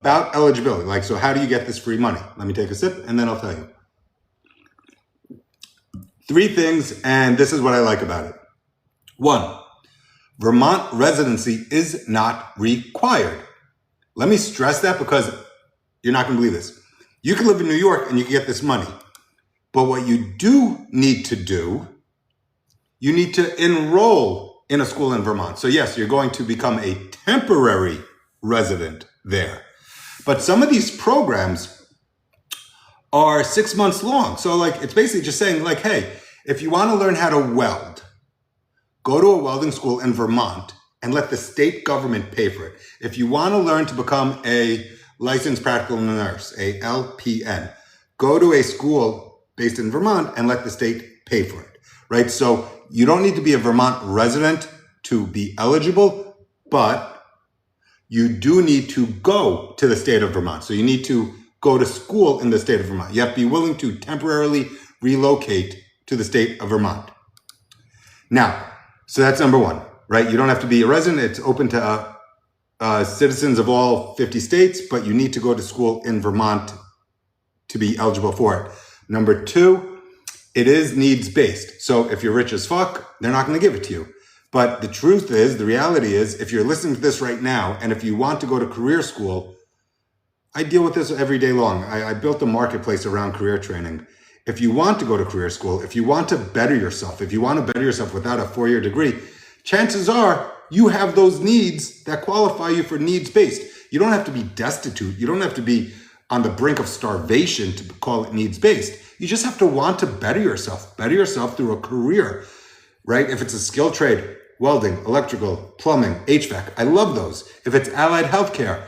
about eligibility. Like, so how do you get this free money? Let me take a sip and then I'll tell you. 3 things, and this is what I like about it. 1, Vermont residency is not required. Let me stress that because you're not going to believe this. You can live in New York and you can get this money. But what you do need to do, you need to enroll in a school in Vermont. So yes, you're going to become a temporary resident there. But some of these programs are 6 months long. So like, it's basically just saying like, hey, if you want to learn how to weld, go to a welding school in Vermont and let the state government pay for it. If you want to learn to become a licensed practical nurse, a LPN, go to a school based in Vermont and let the state pay for it, right? So you don't need to be a Vermont resident to be eligible, but you do need to go to the state of Vermont. So you need to go to school in the state of Vermont. You have to be willing to temporarily relocate to the state of Vermont. Now, so that's number 1, right? You don't have to be a resident. It's open to citizens of all 50 states, but you need to go to school in Vermont to be eligible for it. Number 2, it is needs-based. So if you're rich as fuck, they're not going to give it to you. But the truth is, the reality is, if you're listening to this right now, and if you want to go to career school, I deal with this every day long. I built a marketplace around career training. If you want to go to career school, if you want to better yourself, if you want to better yourself without a 4-year degree, chances are you have those needs that qualify you for needs-based. You don't have to be destitute. You don't have to be on the brink of starvation to call it needs-based. You just have to want to better yourself through a career, right? If it's a skilled trade, welding, electrical, plumbing, HVAC, I love those. If it's allied healthcare,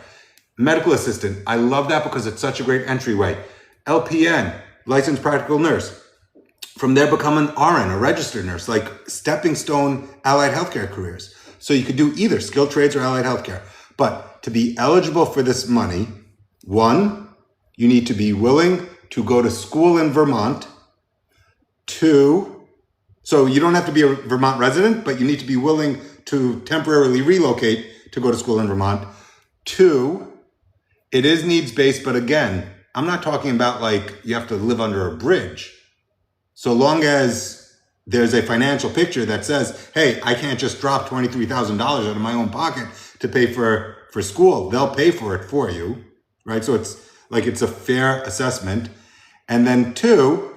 medical assistant, I love that because it's such a great entryway. LPN, licensed practical nurse. From there, become an RN, a registered nurse, like stepping stone allied healthcare careers. So you could do either skilled trades or allied healthcare. But to be eligible for this money, 1, you need to be willing to go to school in Vermont. 2, so you don't have to be a Vermont resident, but you need to be willing to temporarily relocate to go to school in Vermont. 2, it is needs-based, but again, I'm not talking about like you have to live under a bridge. So long as there's a financial picture that says, hey, I can't just drop $23,000 out of my own pocket to pay for school. They'll pay for it for you, right? So it's like it's a fair assessment. And then 2,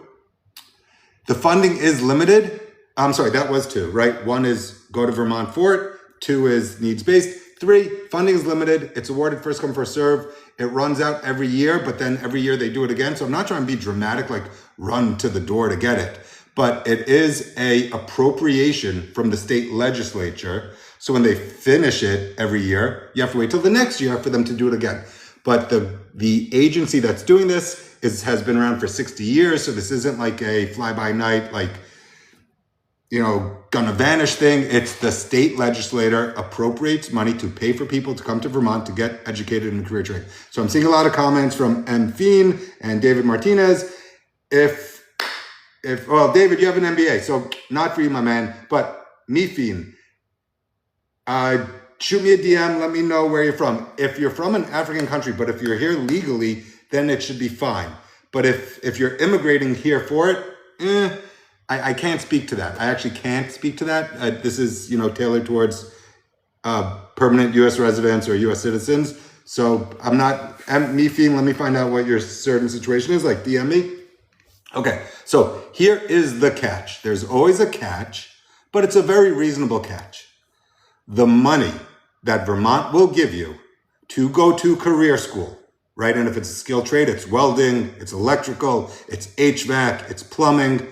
the funding is limited. I'm sorry, that was 2, right? 1 is go to Vermont for it. 2 is needs-based. 3, funding is limited. It's awarded first come, first serve. It runs out every year, but then every year they do it again. So I'm not trying to be dramatic, like run to the door to get it. But it is a appropriation from the state legislature. So when they finish it every year, you have to wait till the next year for them to do it again. But the agency that's doing this has been around for 60 years. So this isn't like a fly-by-night, like, gonna vanish thing. It's the state legislator appropriates money to pay for people to come to Vermont to get educated in career training. So I'm seeing a lot of comments from M. Fiend and David Martinez. Well, David, you have an MBA, so not for you, my man, but me, Fiend. Shoot me a DM, let me know where you're from. If you're from an African country, but if you're here legally, then it should be fine. But if you're immigrating here for it, I can't speak to that. I actually can't speak to that. This is, tailored towards permanent U.S. residents or U.S. citizens. So I'm not, me, Fiend, let me find out what your certain situation is, like DM me. Okay, so here is the catch. There's always a catch, but it's a very reasonable catch. The money that Vermont will give you to go to career school, right? And if it's a skilled trade, it's welding, it's electrical, it's HVAC, it's plumbing.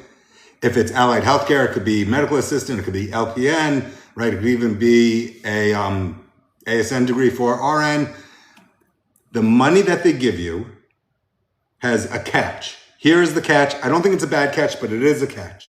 If it's allied healthcare, it could be medical assistant, it could be LPN, right? It could even be a ASN degree for RN. The money that they give you has a catch. Here is the catch. I don't think it's a bad catch, but it is a catch.